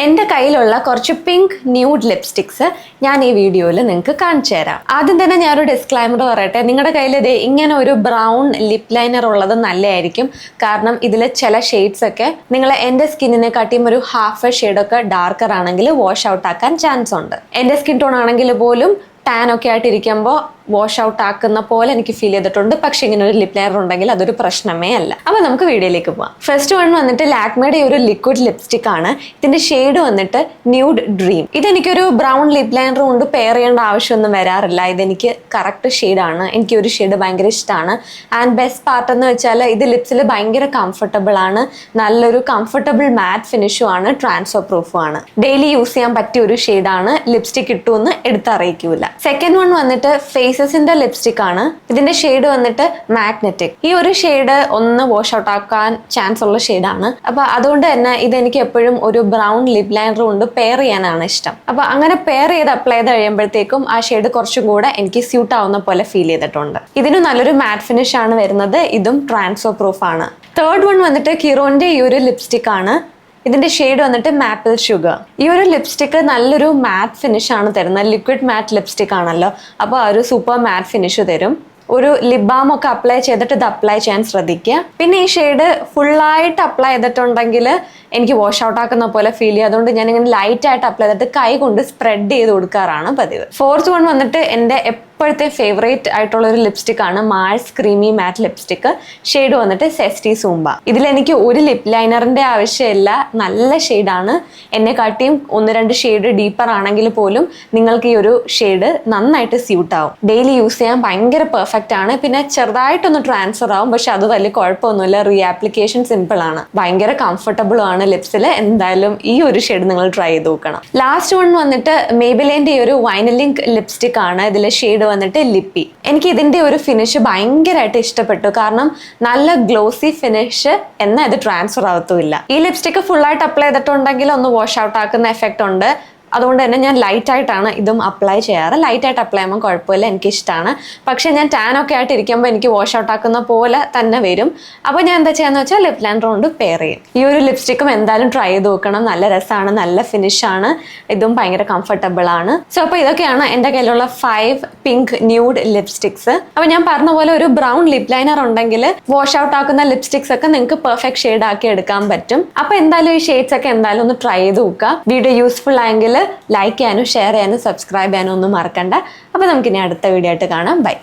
എൻ്റെ കയ്യിലുള്ള കുറച്ച് പിങ്ക് ന്യൂഡ് ലിപ്സ്റ്റിക്സ് ഞാൻ ഈ വീഡിയോയിൽ നിങ്ങൾക്ക് കാണിച്ചു തരാം. ആദ്യം തന്നെ ഞാനൊരു ഡിസ്ക്ലൈമർ പറയട്ടെ, നിങ്ങളുടെ കയ്യിൽ ഇങ്ങനെ ഒരു ബ്രൗൺ ലിപ് ലൈനർ ഉള്ളത് നല്ലതായിരിക്കും. കാരണം ഇതിൽ ചില ഷെയ്ഡ്സ് ഒക്കെ നിങ്ങൾ എൻ്റെ സ്കിന്നിനെ കാട്ടിയും ഒരു ഹാഫ് എ ഷെയ്ഡൊക്കെ ഡാർക്കർ ആണെങ്കിൽ വാഷ് ഔട്ട് ആക്കാൻ ചാൻസ് ഉണ്ട്. എൻ്റെ സ്കിൻ ടോൺ ആണെങ്കിൽ പോലും ടാൻ ഒക്കെ ആയിട്ടിരിക്കുമ്പോൾ വാഷ് ഔട്ട് ആക്കുന്ന പോലെ എനിക്ക് ഫീൽ ചെയ്തിട്ടുണ്ട്. പക്ഷെ ഇങ്ങനെ ഒരു ലിപ് ലൈനർ ഉണ്ടെങ്കിൽ അതൊരു പ്രശ്നമേ അല്ല. അപ്പൊ നമുക്ക് വീഡിയോയിലേക്ക് പോവാം. ഫസ്റ്റ് വൺ വന്നിട്ട് ലാക്മേയുടെ ഒരു ലിക്വിഡ് ലിപ്സ്റ്റിക് ആണ്. ഇതിന്റെ ഷെയ്ഡ് വന്നിട്ട് ന്യൂഡ് ഡ്രീം. ഇതെനിക്കൊരു ബ്രൗൺ ലിപ് ലൈനർ കൊണ്ട് പെയർ ചെയ്യേണ്ട ആവശ്യമൊന്നും വരാറില്ല. ഇതെനിക്ക് കറക്റ്റ് ഷെയ്ഡാണ്. എനിക്ക് ഒരു ഷെയ്ഡ് ഭയങ്കര ഇഷ്ടമാണ്. ആൻഡ് ബെസ്റ്റ് പാർട്ട് എന്ന് വെച്ചാൽ ഇത് ലിപ്സിൽ ഭയങ്കര കംഫർട്ടബിൾ ആണ്. നല്ലൊരു കംഫർട്ടബിൾ മാറ്റ് ഫിനിഷും ആണ്, ട്രാൻസ്ഫർ പ്രൂഫും ആണ്. ഡെയിലി യൂസ് ചെയ്യാൻ പറ്റിയ ഒരു ഷെയ്ഡാണ്. ലിപ്സ്റ്റിക് ഇട്ടു എന്ന് എടുത്തറിയിക്കൂല. സെക്കൻഡ് വൺ വന്നിട്ട് ഫേസസിന്റെ ലിപ്സ്റ്റിക് ആണ്. ഇതിന്റെ ഷെയ്ഡ് വന്നിട്ട് മാഗ്നറ്റിക്. ഈ ഒരു ഷെയ്ഡ് ഒന്ന് വാഷ് ഔട്ട് ആക്കാൻ ചാൻസ് ഉള്ള ഷെയ്ഡാണ്. അപ്പൊ അതുകൊണ്ട് തന്നെ ഇതെനിക്ക് എപ്പോഴും ഒരു ബ്രൗൺ ലിപ് ലൈനർ കൊണ്ട് പെയർ ചെയ്യാനാണ് ഇഷ്ടം. അപ്പൊ അങ്ങനെ പെയർ ചെയ്ത് അപ്ലൈ ചെയ്ത് കഴിയുമ്പോഴത്തേക്കും ആ ഷെയ്ഡ് കുറച്ചും കൂടെ എനിക്ക് സ്യൂട്ട് ആവുന്ന പോലെ ഫീൽ ചെയ്തിട്ടുണ്ട്. ഇതിന് നല്ലൊരു മാറ്റ് ഫിനിഷ് ആണ് വരുന്നത്. ഇതും ട്രാൻസ്ഫർ പ്രൂഫ് ആണ്. തേർഡ് വൺ വന്നിട്ട് കിറോന്റെ ഈ ഒരു ലിപ്സ്റ്റിക് ആണ്. ഇതിന്റെ ഷെയ്ഡ് വന്നിട്ട് മാപ്പിൾ ഷുഗർ. ഈ ഒരു ലിപ്സ്റ്റിക് നല്ലൊരു മാറ്റ് ഫിനിഷ് ആണ് തരുന്നത്. ലിക്വിഡ് മാറ്റ് ലിപ്സ്റ്റിക് ആണല്ലോ, അപ്പോൾ ആ ഒരു സൂപ്പർ മാറ്റ് ഫിനിഷ് തരും. ഒരു ലിപ് ബാം ഒക്കെ അപ്ലൈ ചെയ്തിട്ട് ഇത് അപ്ലൈ ചെയ്യാൻ ശ്രദ്ധിക്കുക. പിന്നെ ഈ ഷെയ്ഡ് ഫുള്ളായിട്ട് അപ്ലൈ ചെയ്തിട്ടുണ്ടെങ്കിൽ എനിക്ക് വാഷ് ഔട്ട് ആക്കുന്ന പോലെ ഫീൽ ചെയ്യും. അതുകൊണ്ട് ഞാൻ ഇങ്ങനെ ലൈറ്റ് ആയിട്ട് അപ്ലൈ ചെയ്തിട്ട് കൈ കൊണ്ട് സ്പ്രെഡ് ചെയ്ത് കൊടുക്കാറാണ് പതിവ്. ഫോർത്ത് വൺ വന്നിട്ട് എൻ്റെ ഇപ്പോഴത്തെ ഫേവറേറ്റ് ആയിട്ടുള്ള ഒരു ലിപ്സ്റ്റിക് ആണ് മാഴ്സ് ക്രീമി മാറ്റ് ലിപ്സ്റ്റിക്. ഷെയ്ഡ് വന്നിട്ട് സെസ്റ്റി സൂംബ. ഇതിലെനിക്ക് ഒരു ലിപ് ലൈനറിന്റെ ആവശ്യമില്ല. നല്ല ഷെയ്ഡാണ്. എന്നെ കാട്ടിയും ഒന്ന് രണ്ട് ഷെയ്ഡ് ഡീപ്പർ ആണെങ്കിൽ പോലും നിങ്ങൾക്ക് ഈ ഒരു ഷെയ്ഡ് നന്നായിട്ട് സ്യൂട്ട് ആവും. ഡെയിലി യൂസ് ചെയ്യാൻ ഭയങ്കര പെർഫെക്റ്റ് ആണ്. പിന്നെ ചെറുതായിട്ടൊന്ന് ട്രാൻസ്ഫർ ആവും, പക്ഷെ അത് വലിയ കുഴപ്പമൊന്നുമില്ല. റീ ആപ്ലിക്കേഷൻ സിമ്പിൾ ആണ്. ഭയങ്കര കംഫർട്ടബിളും ആണ് ലിപ്സിൽ. എന്തായാലും ഈ ഒരു ഷെയ്ഡ് നിങ്ങൾ ട്രൈ ചെയ്ത് നോക്കണം. ലാസ്റ്റ് വൺ വന്നിട്ട് മേബിലിന്റെ ഈ ഒരു വൈനലിങ്ക് ലിപ്സ്റ്റിക് ആണ്. ഇതിലെ ഷെയ്ഡ് വന്നിട്ട് ലിപ്പി. എനിക്ക് ഇതിന്റെ ഒരു ഫിനിഷ് ഭയങ്കരമായിട്ട് ഇഷ്ടപ്പെട്ടു. കാരണം നല്ല ഗ്ലോസി ഫിനിഷ്, എന്നാൽ ഇത് ട്രാൻസ്ഫർ ആവത്തുമില്ല. ഈ ലിപ്സ്റ്റിക് ഫുൾ ആയിട്ട് അപ്ലൈ ചെയ്തിട്ടുണ്ടെങ്കിൽ ഒന്ന് വാഷ് ഔട്ട് ആക്കുന്ന എഫക്റ്റ് ഉണ്ട്. അതുകൊണ്ട് തന്നെ ഞാൻ ലൈറ്റ് ആയിട്ടാണ് ഇതും അപ്ലൈ ചെയ്യാറ്. ലൈറ്റ് ആയിട്ട് അപ്ലൈ ചെയ്യുമ്പോൾ കുഴപ്പമില്ല, എനിക്കിഷ്ടമാണ്. പക്ഷെ ഞാൻ ടാൻ ഒക്കെ ആയിട്ട് ഇരിക്കുമ്പോൾ എനിക്ക് വാഷ് ഔട്ട് ആക്കുന്ന പോലെ തന്നെ വരും. അപ്പോൾ ഞാൻ എന്താ ചെയ്യാന്ന് വെച്ചാൽ ലിപ് ലൈനർ കൊണ്ട് പെയർ ചെയ്യും. ഈ ഒരു ലിപ്സ്റ്റിക്കും എന്തായാലും ട്രൈ ചെയ്ത് നോക്കണം. നല്ല രസമാണ്, നല്ല ഫിനിഷാണ്. ഇതും ഭയങ്കര കംഫർട്ടബിൾ ആണ്. സോ അപ്പോൾ ഇതൊക്കെയാണ് എൻ്റെ കയ്യിലുള്ള 5 പിങ്ക് ന്യൂഡ് ലിപ്സ്റ്റിക്സ്. അപ്പോൾ ഞാൻ പറഞ്ഞ പോലെ ഒരു ബ്രൗൺ ലിപ് ലൈനർ ഉണ്ടെങ്കിൽ വാഷ് ഔട്ട് ആക്കുന്ന ലിപ്സ്റ്റിക്സ് ഒക്കെ നിങ്ങൾക്ക് പെർഫെക്റ്റ് ഷെയ്ഡ് ആക്കി എടുക്കാൻ പറ്റും. അപ്പോൾ എന്തായാലും ഈ ഷെയ്ഡ്സ് ഒക്കെ എന്തായാലും ഒന്ന് ട്രൈ ചെയ്ത് നോക്കുക. വീഡിയോ യൂസ്ഫുൾ ആയെങ്കിൽ ലൈക്ക് ചെയ്യാനും ഷെയർ ചെയ്യാനും സബ്സ്ക്രൈബ് ചെയ്യാനും ഒന്നും മറക്കണ്ട. അപ്പോൾ നമുക്കിനി അടുത്ത വീഡിയോ ആയിട്ട് കാണാം. ബൈ.